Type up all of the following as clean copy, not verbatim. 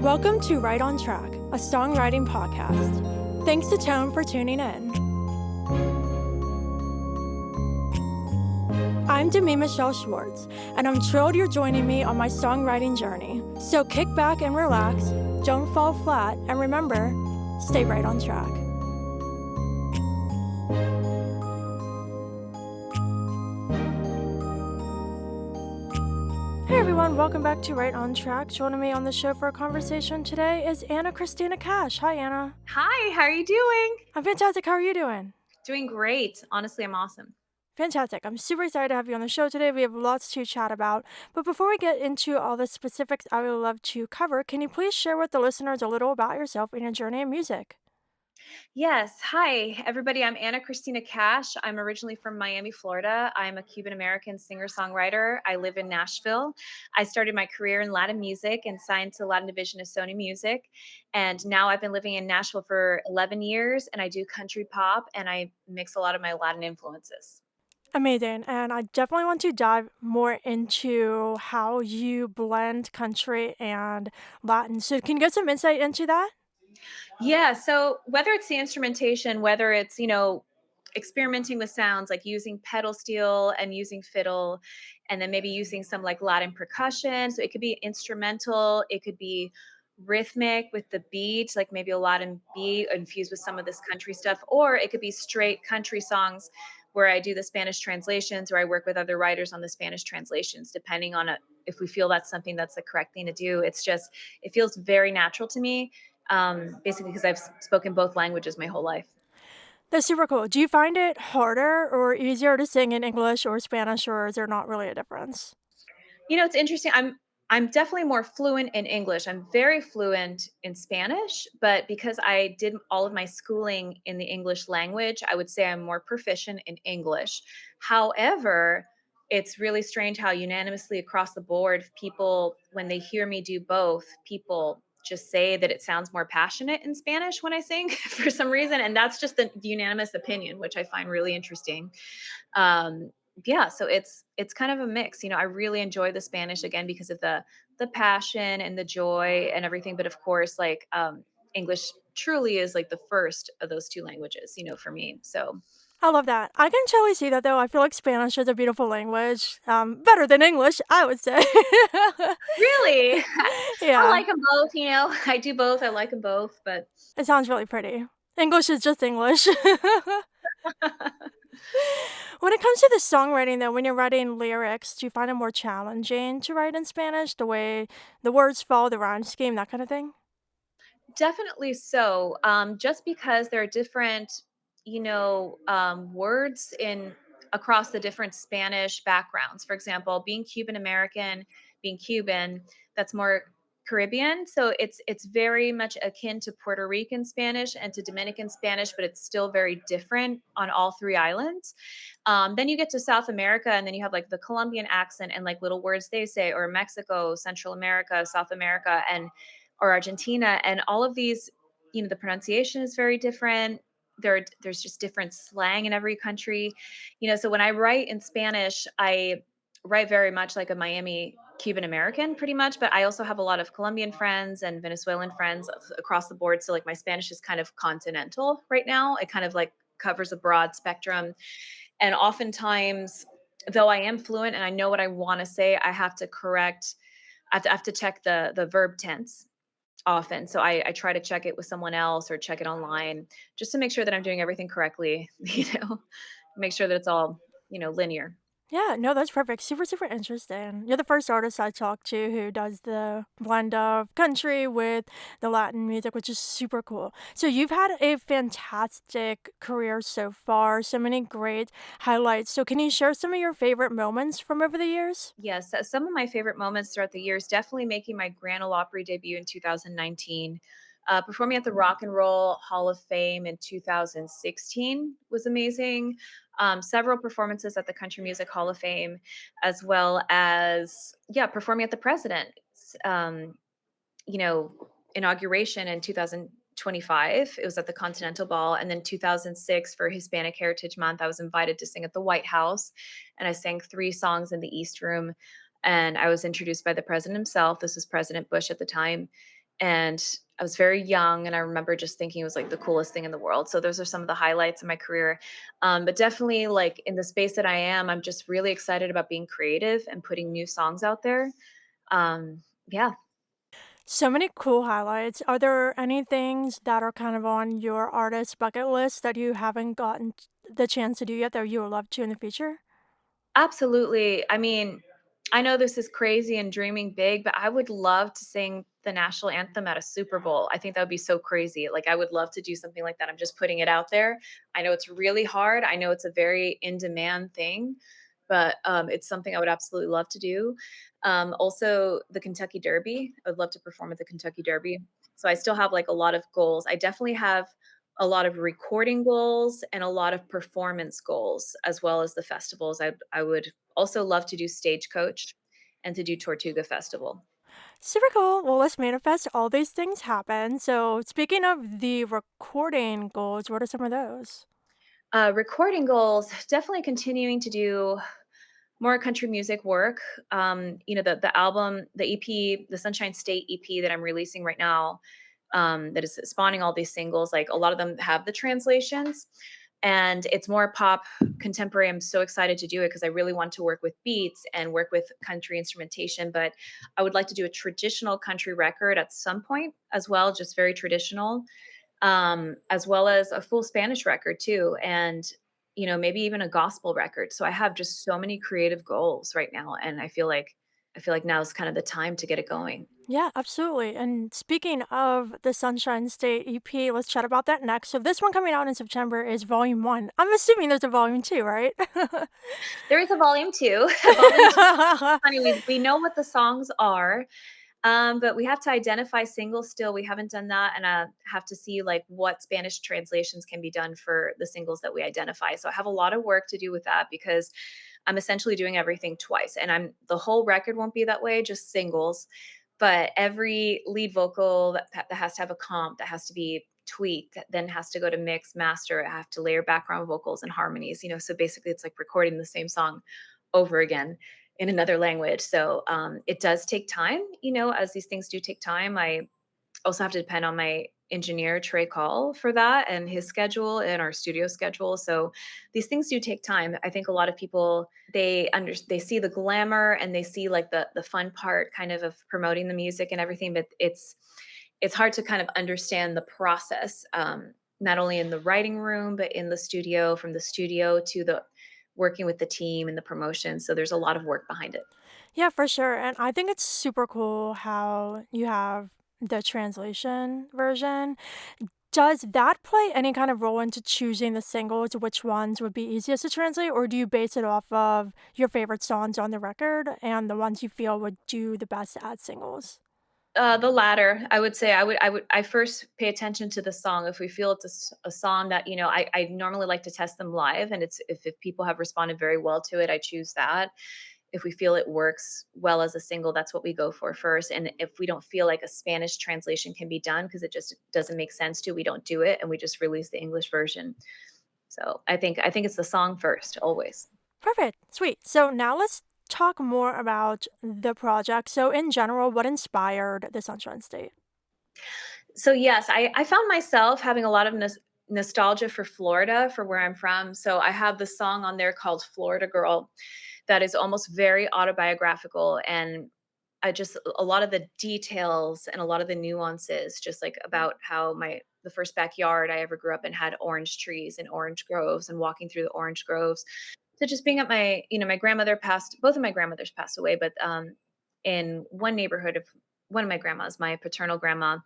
Welcome to Right on Track, a songwriting podcast. Thanks to Tone for tuning in. I'm Demi Michelle Schwartz, and I'm thrilled you're joining me on my songwriting journey. So kick back and relax, don't fall flat, and remember, stay right on track. Hey everyone, welcome back to Right on Track. Joining me on the show for a conversation today is Ana Cristina Cash. Hi, Anna. Hi, how are you doing? I'm fantastic. How are you doing? Doing great. Honestly, I'm awesome. Fantastic. I'm super excited to have you on the show today. We have lots to chat about. But before we get into all the specifics I would love to cover, can you please share with the listeners a little about yourself and your journey in music? Yes. Hi, everybody. I'm Ana Cristina Cash. I'm originally from Miami, Florida. I'm a Cuban American singer songwriter. I live in Nashville. I started my career in Latin music and signed to Latin division of Sony Music. And now I've been living in Nashville for 11 years and I do country pop and I mix a lot of my Latin influences. Amazing. And I definitely want to dive more into how you blend country and Latin. So, can you get some insight into that? Yeah. So whether it's the instrumentation, whether it's, experimenting with sounds like using pedal steel and using fiddle, and then maybe using some like Latin percussion. So it could be instrumental, it could be rhythmic with the beat, like maybe a Latin beat infused with some of this country stuff, or it could be straight country songs where I do the Spanish translations or I work with other writers on the Spanish translations, depending on if we feel that's something that's the correct thing to do. It feels very natural to me, basically because I've spoken both languages my whole life. That's super cool. Do you find it harder or easier to sing in English or Spanish, or is there not really a difference? It's interesting. I'm definitely more fluent in English. I'm very fluent in Spanish, but because I did all of my schooling in the English language, I would say I'm more proficient in English. However, it's really strange how unanimously across the board, people, when they hear me do both, people just say that it sounds more passionate in Spanish when I sing for some reason. And that's just the unanimous opinion, which I find really interesting. um yeah, so it's kind of a mix. I really enjoy the Spanish again because of the passion and the joy and everything, but of course, like, English truly is like the first of those two languages, for me. So I love that. I can totally see that though. I feel like Spanish is a beautiful language. Better than English, I would say. really, I Yeah, like them both. I do both. I like them both, but it sounds really pretty. English is just English. When it comes to the songwriting though, when you're writing lyrics, do you find it more challenging to write in Spanish, the way the words fall, the rhyme scheme, that kind of thing? definitely so. Just because there are different, words in across the different Spanish backgrounds. For example, being Cuban American, being Cuban, that's more Caribbean. So it's very much akin to Puerto Rican Spanish and to Dominican Spanish, but it's still very different on all three islands. Then you get to South America, and then you have like the Colombian accent and like little words they say, or Mexico, Central America, South America, and or Argentina, and all of these, the pronunciation is very different. There's just different slang in every country. So when I write in Spanish, I write very much like a Miami Cuban American, pretty much, but I also have a lot of Colombian friends and Venezuelan friends across the board. So like my Spanish is kind of continental right now. It kind of like covers a broad spectrum. And oftentimes, though I am fluent and I know what I want to say, I have to correct. I have to check the verb tense often. So I try to check it with someone else or check it online just to make sure that I'm doing everything correctly, make sure that it's all, linear. Yeah, no, that's perfect. Super, super interesting. You're the first artist I talked to who does the blend of country with the Latin music, which is super cool. So you've had a fantastic career so far, so many great highlights. So can you share some of your favorite moments from over the years? Yes, some of my favorite moments throughout the years, definitely making my Grand Ole Opry debut in 2019. Performing at the Rock and Roll Hall of Fame in 2016 was amazing. Several performances at the Country Music Hall of Fame, as well as, yeah, performing at the President's, you know, inauguration in 2025. It was at the Continental Ball. And then 2006 for Hispanic Heritage Month, I was invited to sing at the White House. And I sang 3 songs in the East Room. And I was introduced by the president himself. This was President Bush at the time. and I was very young, and I remember just thinking it was like the coolest thing in the world. So those are some of the highlights of my career. But definitely, like in the space that I am, I'm just really excited about being creative and putting new songs out there. Yeah, So many cool highlights. Are there any things that are kind of on your artist bucket list that you haven't gotten the chance to do yet that you would love to in the future? absolutely. I mean, I know this is crazy and dreaming big, but I would love to sing the national anthem at a Super Bowl. I think that would be so crazy. Like, I would love to do something like that. I'm just putting it out there. I know it's really hard. I know it's a very in demand thing, but it's something I would absolutely love to do. Also, the Kentucky Derby. I would love to perform at the Kentucky Derby. So I still have like a lot of goals. I definitely have a lot of recording goals and a lot of performance goals, as well as the festivals. I would also love to do Stagecoach and to do Tortuga Festival. Super cool. Well, let's manifest all these things happen. So, speaking of the recording goals, what are some of those? Recording goals, definitely continuing to do more country music work. The album, the EP, the Sunshine State EP that I'm releasing right now, that is spawning all these singles. Like a lot of them have the translations, and it's more pop contemporary. I'm so excited to do it because I really want to work with beats and work with country instrumentation. But I would like to do a traditional country record at some point as well, just very traditional, as well as a full Spanish record too, and maybe even a gospel record. So I have just so many creative goals right now, and I feel like now is kind of the time to get it going. Yeah, absolutely. And speaking of the Sunshine State EP, let's chat about that next. So, this one coming out in September is Volume 1. I'm assuming there's a Volume 2, right? There is a volume two. Volume two. Funny, we know what the songs are, but we have to identify singles still. We haven't done that, and I have to see like what Spanish translations can be done for the singles that we identify. So I have a lot of work to do with that because I'm essentially doing everything twice, and the whole record won't be that way, just singles. But every lead vocal that has to have a comp, that has to be tweaked, that then has to go to mix, master. I have to layer background vocals and harmonies. So basically, it's like recording the same song over again in another language. So it does take time, as these things do take time. I also have to depend on my engineer Trey Call for that and his schedule and our studio schedule. So these things do take time. I think a lot of people they see the glamour and they see like the fun part kind of promoting the music and everything, but it's hard to kind of understand the process, not only in the writing room but in the studio, from the studio to the working with the team and the promotion. So there's a lot of work behind it. Yeah, for sure. And I think it's super cool how you have the translation version. Does that play any kind of role into choosing the singles, which ones would be easiest to translate, or do you base it off of your favorite songs on the record and the ones you feel would do the best as singles? The latter, I would say. I first pay attention to the song. If we feel it's a song that I normally like to test them live, and it's if people have responded very well to it, I choose that. If we feel it works well as a single, that's what we go for first. And if we don't feel like a Spanish translation can be done because it just doesn't make sense to, we don't do it, and we just release the English version. So I think it's the song first, always. Perfect. Sweet. So now let's talk more about the project. So, in general, what inspired the Sunshine State? So yes, I found myself having a lot of nostalgia for Florida, for where I'm from. So I have the song on there called Florida Girl that is almost very autobiographical, and I just a lot of the details and a lot of the nuances, just like about how the first backyard I ever grew up in had orange trees and orange groves, and walking through the orange groves. So just being at my grandmother passed, both of my grandmothers passed away, but in one neighborhood of one of my grandmas, my paternal grandma,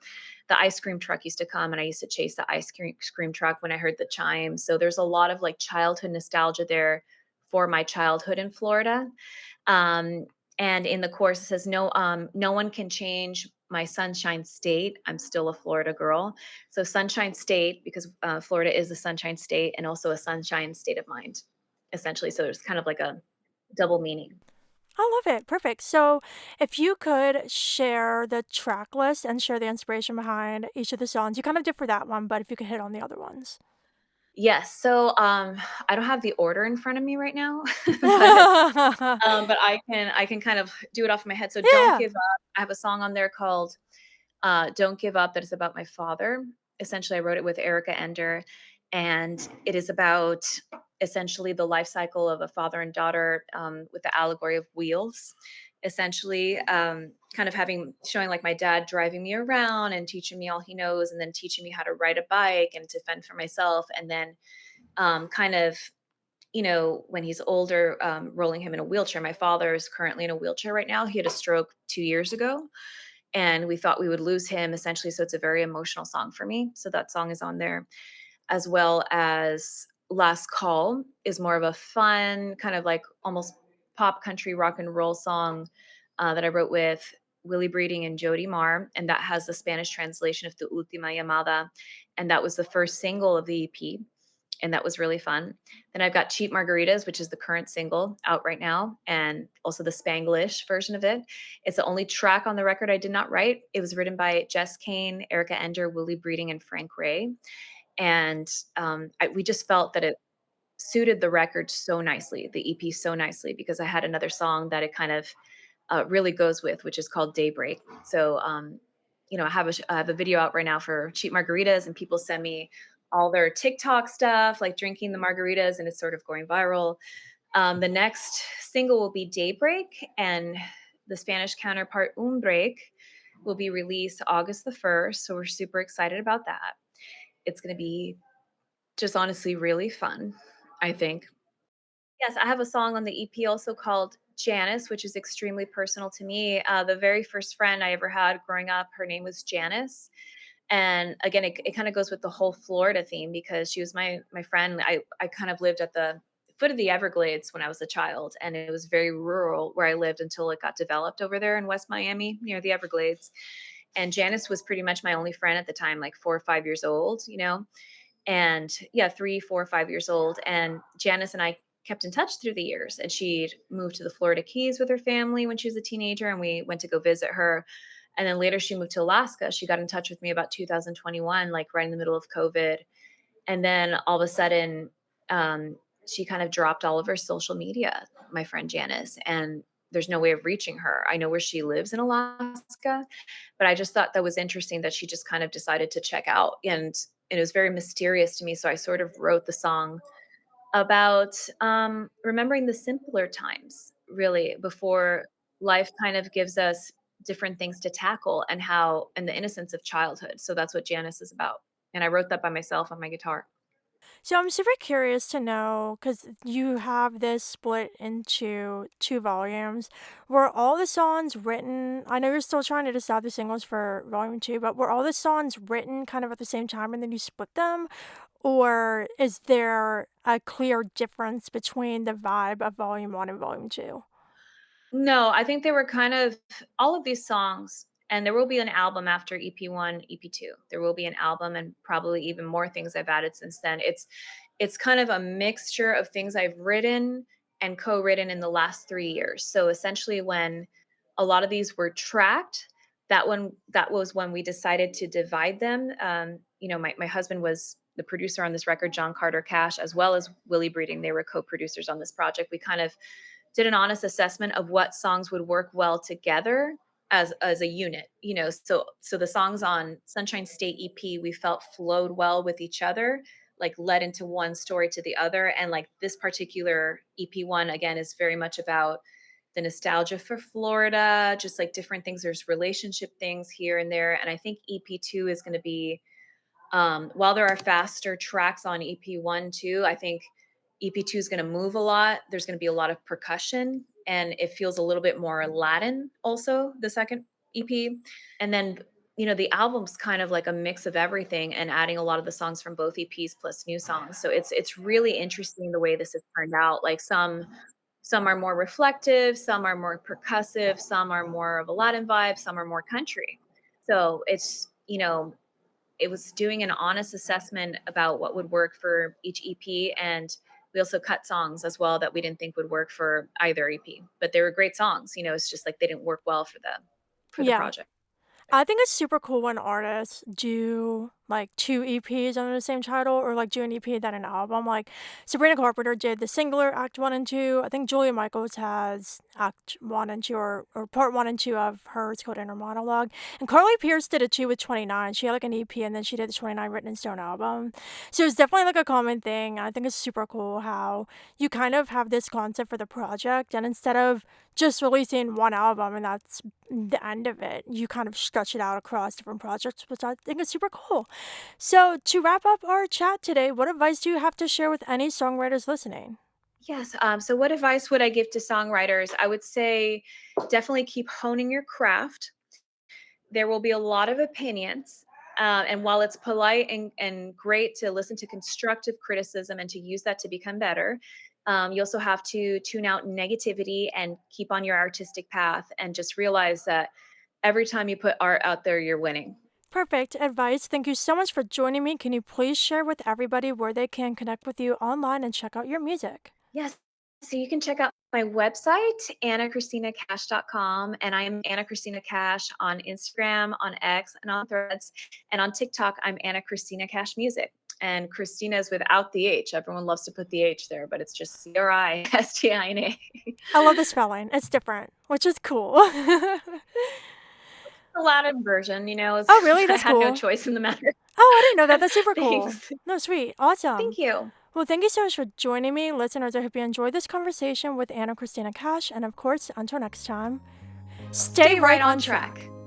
the ice cream truck used to come, and I used to chase the ice cream truck when I heard the chimes. So there's a lot of like childhood nostalgia there for my childhood in Florida. Um, and in the chorus it says, no one can change my sunshine state. I'm still a Florida girl. So sunshine state, because Florida is a sunshine state, and also a sunshine state of mind, essentially. So there's kind of like a double meaning. I love it. Perfect. So, if you could share the track list and share the inspiration behind each of the songs, you kind of did for that one, but if you could hit on the other ones. Yes. So I don't have the order in front of me right now, but but I can kind of do it off my head. So don't Yeah. give up. I have a song on there called Don't Give Up, that is about my father. Essentially, I wrote it with Erica Ender, and it is about essentially the life cycle of a father and daughter, with the allegory of wheels. Essentially, kind of having showing like my dad driving me around and teaching me all he knows, and then teaching me how to ride a bike and to fend for myself, and then kind of when he's older, rolling him in a wheelchair. My father is currently in a wheelchair right now. He had a stroke 2 years ago, and we thought we would lose him essentially. So it's a very emotional song for me. So that song is on there, as well as Last Call is more of a fun, kind of like almost pop country rock and roll song that I wrote with Willie Breeding and Jody Marr. And that has the Spanish translation of the Última Llamada. And that was the first single of the EP, and that was really fun. Then I've got Cheap Margaritas, which is the current single out right now, and also the Spanglish version of it. It's the only track on the record I did not write. It was written by Jess Kane, Erica Ender, Willie Breeding, and Frank Ray. And we just felt that it suited the record so nicely, the EP so nicely, because I had another song that it kind of really goes with, which is called Daybreak. So, I have a video out right now for cheap margaritas, and people send me all their TikTok stuff, like drinking the margaritas, and it's sort of going viral. The next single will be Daybreak, and the Spanish counterpart Umbreak will be released August the 1st. So we're super excited about that. It's going to be just honestly really fun, I think. Yes, I have a song on the EP also called Janice, which is extremely personal to me. The very first friend I ever had growing up, her name was Janice. And again, it kind of goes with the whole Florida theme because she was my friend. I kind of lived at the foot of the Everglades when I was a child, and it was very rural where I lived until it got developed over there in West Miami near the Everglades. And Janice was pretty much my only friend at the time, like 4 or 5 years old. And yeah, 3, 4, 5 years old. And Janice and I kept in touch through the years. And she moved to the Florida Keys with her family when she was a teenager, and we went to go visit her. And then later she moved to Alaska. She got in touch with me about 2021, like right in the middle of COVID. And then all of a sudden, she kind of dropped all of her social media, my friend Janice, and there's no way of reaching her. I know where she lives in Alaska, but I just thought that was interesting that she just kind of decided to check out, and it was very mysterious to me. So I sort of wrote the song about remembering the simpler times, really, before life kind of gives us different things to tackle, and the innocence of childhood. So that's what Janice is about. And I wrote that by myself on my guitar. So I'm super curious to know because you have this split into two volumes. Were all the songs written? I know you're still trying to decide the singles for volume two, but were all the songs written kind of at the same time and then you split them? Or is there a clear difference between the vibe of volume one and volume two? No, I think they were kind of all of these songs, and there will be an album after EP1, EP2. There will be an album and probably even more things I've added since then. It's kind of a mixture of things I've written and co-written in the last 3 years. So essentially when a lot of these were tracked, that was when we decided to divide them. My husband was the producer on this record, John Carter Cash, as well as Willie Breeding. They were co-producers on this project. We kind of did an honest assessment of what songs would work well together as a unit. So the songs on Sunshine State EP we felt flowed well with each other, like led into one story to the other. And like this particular EP1 again is very much about the nostalgia for Florida, just like different things. There's relationship things here and there. And I think EP2 is going to be, while there are faster tracks on EP1 too, I think EP2 is going to move a lot. There's going to be a lot of percussion, and it feels a little bit more Latin also, the second EP. And then, the album's kind of like a mix of everything and adding a lot of the songs from both EPs plus new songs. So it's really interesting the way this has turned out. Like some are more reflective, some are more percussive, some are more of a Latin vibe, some are more country. So it was doing an honest assessment about what would work for each EP, and we also cut songs as well that we didn't think would work for either EP. But they were great songs. It's just like they didn't work well for the Yeah. project. I think it's super cool when artists do like 2 EPs under the same title, or like do an EP then an album. Like Sabrina Carpenter did the singular Act 1 and 2. I think Julia Michaels has Act 1 and 2, or Part 1 and 2 of hers called Inner Monologue. And Carly Pierce did it too with 29. She had like an EP and then she did the 29 Written in Stone album. So it's definitely like a common thing. I think it's super cool how you kind of have this concept for the project, and instead of just releasing one album and that's the end of it, you kind of stretch it out across different projects, which I think is super cool. So, to wrap up our chat today, what advice do you have to share with any songwriters listening? Yes. So, what advice would I give to songwriters? I would say definitely keep honing your craft. There will be a lot of opinions. And while it's polite and great to listen to constructive criticism and to use that to become better, you also have to tune out negativity and keep on your artistic path and just realize that every time you put art out there, you're winning. Perfect advice. Thank you so much for joining me. Can you please share with everybody where they can connect with you online and check out your music? Yes. So you can check out my website, anachristinacash.com. And I'm Ana Cristina Cash on Instagram, on X, and on Threads. And on TikTok, I'm Ana Cristina Cash Music. And Christina is without the H. Everyone loves to put the H there, but it's just Cristina. I love the spelling. It's different, which is cool. Oh, The Latin version, really? I That's had no cool. choice in the matter. Oh, I didn't know that. That's super cool. Thanks. No, sweet. Awesome. Thank you. Well, thank you so much for joining me. Listeners, I hope you enjoyed this conversation with Ana Cristina Cash. And of course, until next time, stay Stay right right on on track. track.